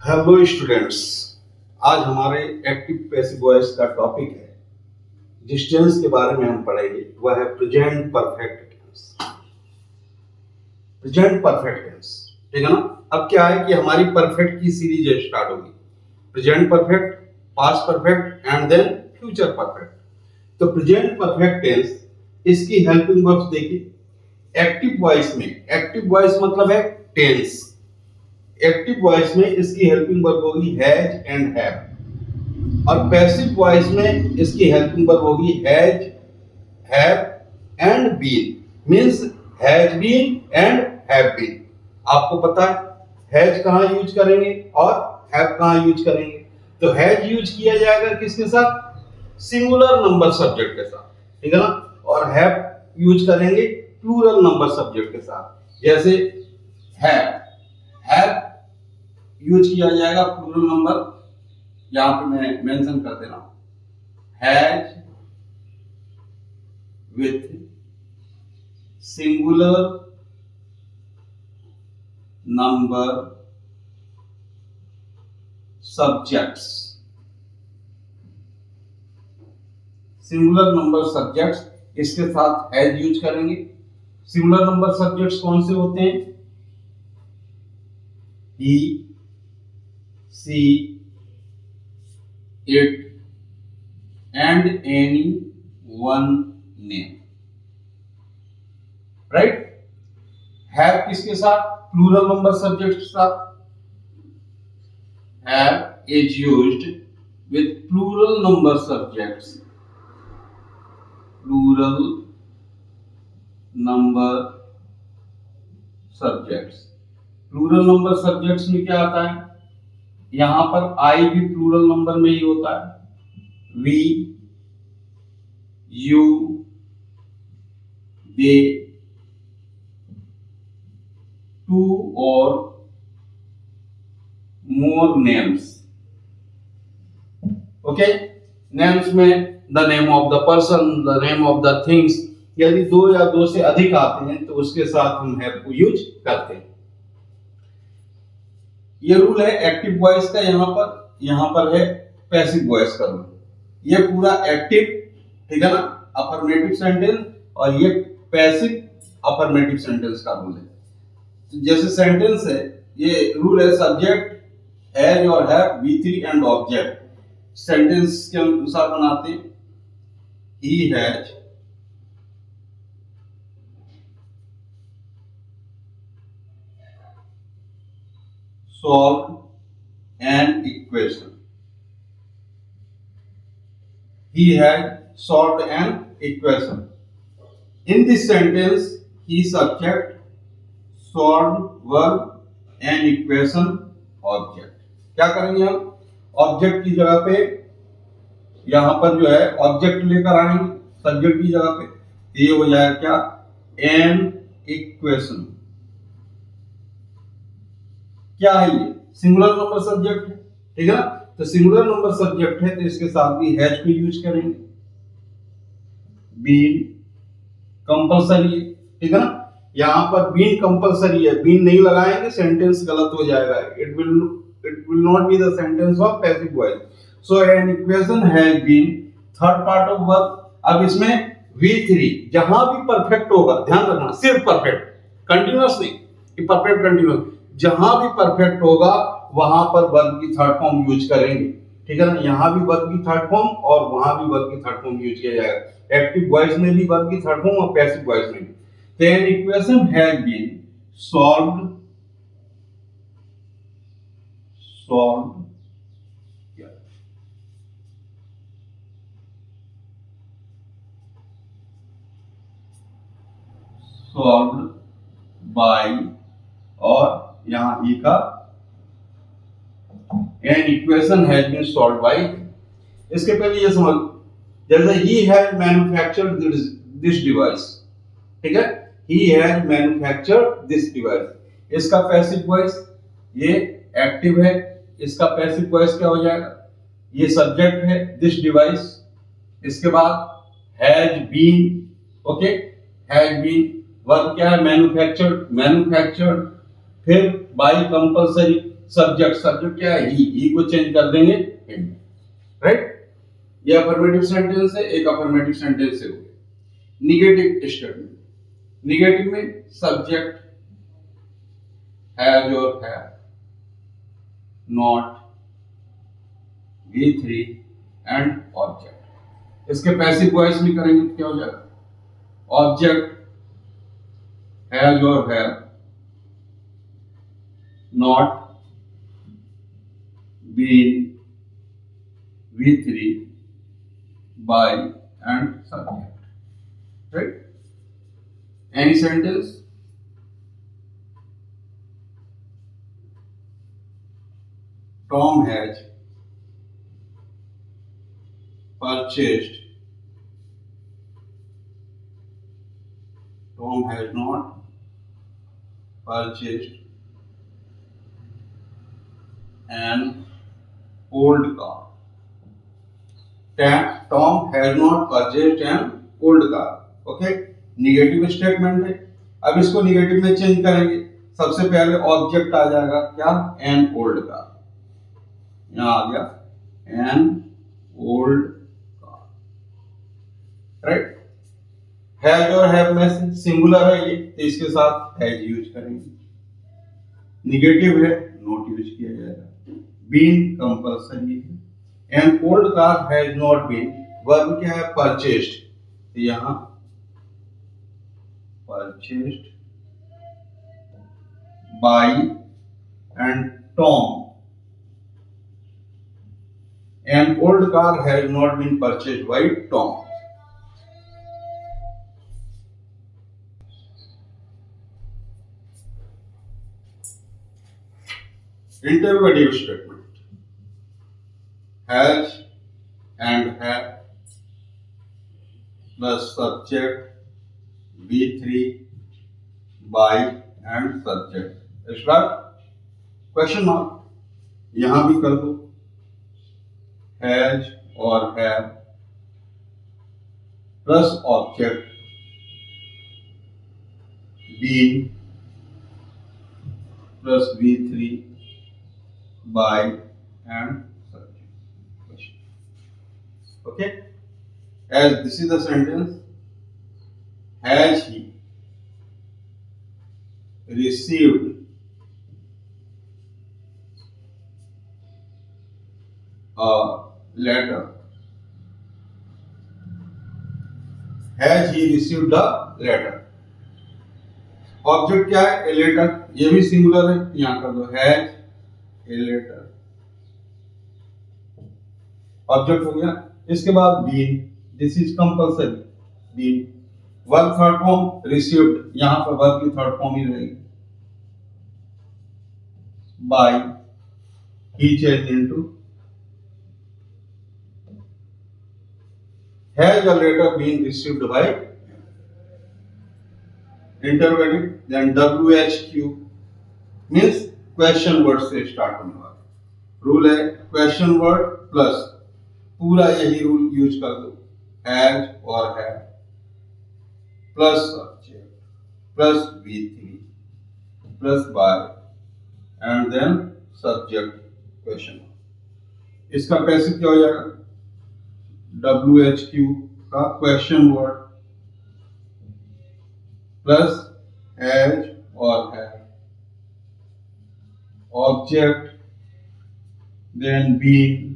Hello students, आज हमारे active passive voice का टॉपिक है। जिस टेंस के बारे में हम पढ़ेंगे वह है present perfect tense. Present perfect tense, ठीक है ना। अब क्या है कि हमारी परफेक्ट की सीरीज स्टार्ट होगी। Present perfect, past perfect and then future perfect. तो प्रेजेंट परफेक्ट टेंस, इसकी हेल्पिंग वर्ब्स देखिए। एक्टिव वॉइस में, एक्टिव वॉइस मतलब है टेंस। एक्टिव वॉइस में इसकी हेल्पिंग वर्ब होगी हैज एंड हैव, और पैसिव वॉइस में इसकी हेल्पिंग वर्ब होगी has, have and been. Means has been and have been. आपको पता है हैज कहां यूज करेंगे और हैव कहां यूज करेंगे। तो हैज यूज किया जाएगा किसके साथ? सिंगुलर नंबर सब्जेक्ट के साथ, ठीक है ना। और हैव यूज करेंगे प्लूरल नंबर सब्जेक्ट के साथ। जैसे हैव यूज किया जाएगा प्लूरल नंबर, यहां पे मैं मेंशन कर दे रहा हूं, has with singular number subjects. Singular number subjects, इसके साथ हैज यूज करेंगे। सिंगुलर नंबर सब्जेक्ट्स कौन से होते हैं? ही, सी, it and any one name, right? have किसके साथ? प्लूरल नंबर सब्जेक्ट के साथ। have is used with plural number subjects, plural number subjects। Plural number subjects में क्या आता है? यहां पर आई भी प्लूरल नंबर में ही होता है। वी, यू, दे, टू और मोर नेम्स। ओके, नेम्स में the name of the person, the name of the things. यदि दो या दो से अधिक आते हैं तो उसके साथ हम हैव को यूज करते हैं। ये रूल है एक्टिव वॉइस का। यहां पर है पैसिव वॉइस का रूल। ये पूरा एक्टिव, ठीक है ना, अफर्मेटिव सेंटेंस, और ये पैसिव अफर्मेटिव सेंटेंस का रूल है। तो जैसे सेंटेंस है, ये रूल है सब्जेक्ट हैज और have, V3 and object. Sentence के अनुसार बनाते हैं। He has solved an equation. He had solved an equation. In this sentence, he subject, solved verb, an equation object. क्या करेंगे हम? ऑब्जेक्ट की जगह पे यहां पर जो है ऑब्जेक्ट लेकर आएंगे सब्जेक्ट की जगह पे। ये हो जाएगा क्या? An equation. क्या है ये? सिंगुलर नंबर सब्जेक्ट है, ठीक है ना। तो सिंगुलर नंबर सब्जेक्ट है तो इसके साथ भी हैज को यूज करेंगे। बीन कंपलसरी है, ठीक है ना। यहां पर बीन कंपलसरी है, बीन नहीं लगाएंगे सेंटेंस गलत हो जाएगा। It will not be the sentence of passive voice. So an equation has been, third part of verb. अब इसमें V3 जहां भी परफेक्ट होगा, ध्यान रखना, सिर्फ परफेक्ट, कंटीन्यूअस नहीं कि परफेक्ट कंटीन्यूअस। जहां भी परफेक्ट होगा वहां पर वर्ब की थर्ड फॉर्म यूज करेंगे, ठीक है ना। यहां भी वर्ब की थर्ड फॉर्म और वहां भी वर्ब की थर्ड फॉर्म यूज किया जाएगा। एक्टिव वॉइस में भी वर्ब की थर्ड फॉर्म और पैसिव वॉइस में भी। तो an equation has been solved, solved by, और यहां ई का an equation has been solved by. इसके पहले ये समझ, जैसे he has manufactured this device, ठीक है, he has manufactured this device. इसका पैसिव वॉइस ये एक्टिव है, इसका पैसिव वॉइस क्या हो जाएगा? ये सब्जेक्ट है दिस डिवाइस, इसके बाद has been, okay, has been, verb क्या है? मैन्युफैक्चर्ड, फिर बाई कंपलसरी सब्जेक्ट क्या है, ही को चेंज कर देंगे हिम, राइट। ये अफर्मेटिव सेंटेंस है, एक अफर्मेटिव सेंटेंस है। निगेटिव स्टेटमेंट, निगेटिव में सब्जेक्ट हैज और have, not, V3 and object. इसके पैसिव वॉइस में करेंगे तो क्या हो जाएगा, ऑब्जेक्ट हैज और have, not, been, V3 by and subject, right? Any sentence? Tom has purchased, Tom has not purchased an old car. Tom has not purchased an old car. Okay, negative statement है। अब इसको negative में change करेंगे। सबसे पहले object आ जाएगा क्या, an old car, यहां आ गया an old car, right. Has और हैव में से सिंगुलर है ये, तो इसके साथ हैज यूज करेंगे। निगेटिव है, नॉट यूज किया जाएगा। बीन कंपल्सरी है। An old car has not been, verb क्या है, purchased, तो यहां purchased by and Tom. An old car has not been purchased by Tom. Interrogative statement. Has and have plus subject, V3 by and subject. Start, question mark यहां भी कर दो, has और have plus object, been plus V3 by and okay, as this is the sentence, has he received a letter, has he received a letter। Object क्या है, a letter, ये भी singular है, यहां कर दो हैज ए लेटर, ऑब्जेक्ट हो गया। इसके बाद been, this is compulsory, been, verb third form, received, यहां पर वर्ब की थर्ड फॉर्म ही रहेगी, by, he change into, has a letter been received by, interrogative, then WHQ means question word से स्टार्ट होने वाला रूल है, क्वेश्चन वर्ड प्लस पूरा यही रूल यूज कर दो, हैज और have plus subject plus V3 plus by and then subject question. इसका पैसिव क्या हो जाएगा, WHQ का क्वेश्चन वर्ड प्लस हैज और have, object then been,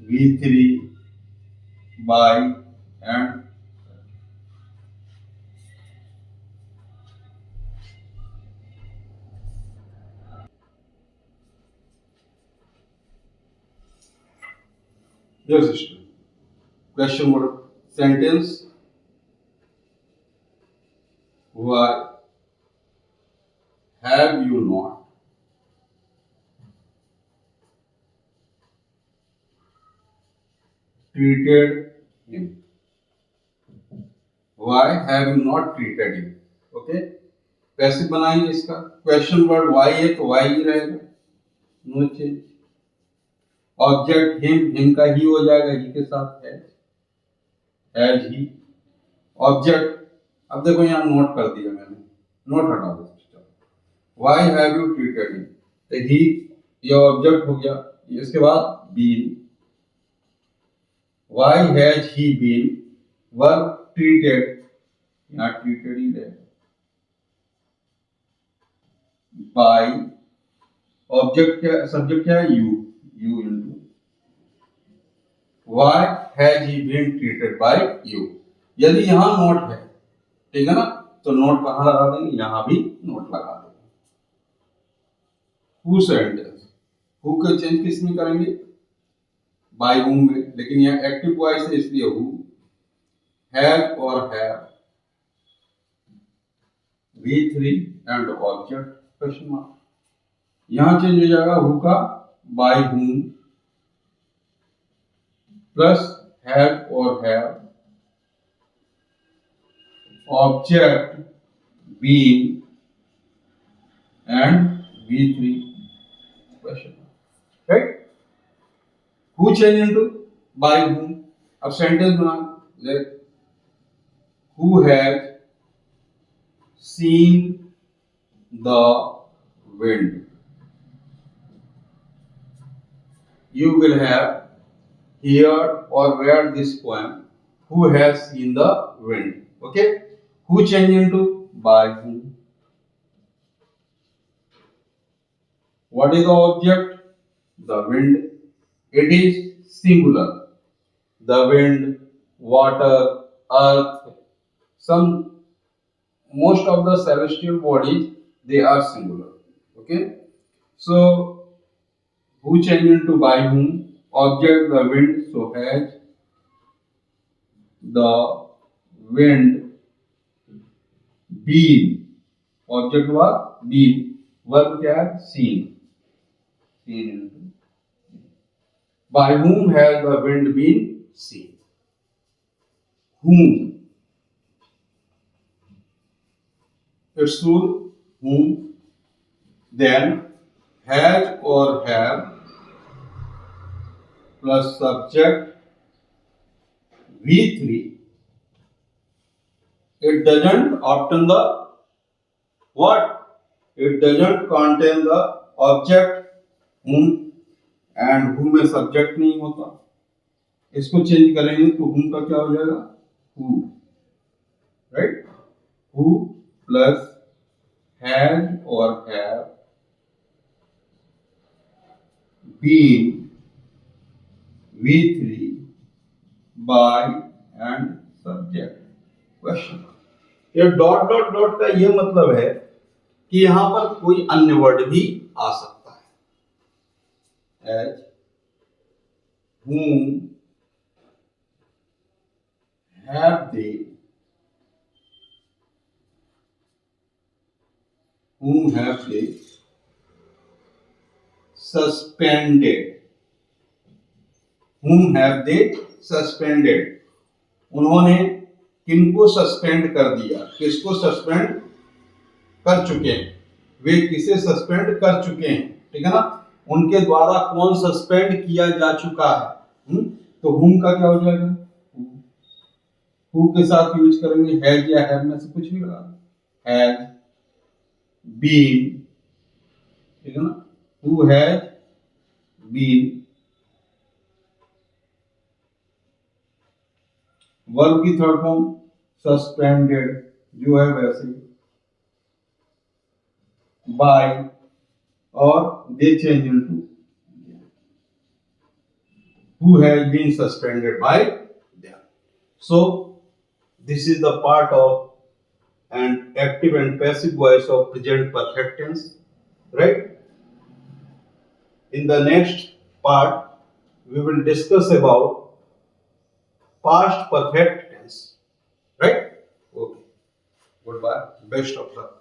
V3 by and yes sister, question word sentence, why have you not treated him, why have you not treated him, okay. Passive बनाएंगे इसका, question word Y है तो why ही रहेगा, no change. Object him, him का ही हो जाएगा, ही के साथ हैज ही। ऑब्जेक्ट, अब देखो यहाँ नोट कर दिया मैंने, नोट हटा दो, why have you treated him, तो ही ये ऑब्जेक्ट हो गया। इसके बाद been, why has he been work treated, यहाँ ट्रीटेड ही रहेगा, बाय ऑब्जेक्ट क्या, सब्जेक्ट क्या है, you, you into why has he been treated by you. यदि यहां नोट है, ठीक है ना, तो नोट कहां लगा देंगे, यहां भी नोट लगा देंगे। हु सेंटेंस, हु का चेंज किस में करेंगे, बाय हुम में, लेकिन यहाँ एक्टिव वॉइस है इसलिए हु, हैव और have, V3 and object question mark. यहां चेंज हो जाएगा हु का बाय हुम प्लस हैव और have, object been and V3 question mark, right. Who change into by whom. अब सेंटेंस बना ले, who has seen the wind, you will have heard or read this poem, who has seen the wind, okay। who change into by whom, what is the object, the wind, it is singular, the wind, water, earth, some, most of the celestial bodies, they are singular, okay। so who change into by whom, object the wind, so has the wind been, object was been, verb क्या है, seen, seen into, by whom has the wind been seen, whom, it's true, whom, then has or have plus subject V3, it doesn't obtain the what, it doesn't contain the object whom, and whom में subject नहीं होता, इसको change करेंगे तो whom का क्या हो जाएगा, who, right। who plus has or have been V3 by and subject question. ये डॉट डॉट डॉट का ये मतलब है कि यहां पर कोई अन्य वर्ड भी आ सकता है, as whom have they, whom have they suspended, whom have they suspended, उन्होंने किनको सस्पेंड कर दिया, किसको सस्पेंड कर चुके हैं, वे किसे सस्पेंड कर चुके हैं, ठीक है ना, उनके द्वारा कौन सस्पेंड किया जा चुका है। तो whom का क्या हो जाएगा, who के साथ यूज करेंगे हैज या हैव में से कुछ भी लगा, हैज बीन, ठीक है ना, who has been, वर्ब की थर्ड फॉर्म सस्पेंडेड, जो है वैसे बाय, और दे change into who has been suspended by them। so this is the part of an active and passive voice of present perfect tense, right। in the next part we will discuss about past perfect tense, right। okay, goodbye, best of luck।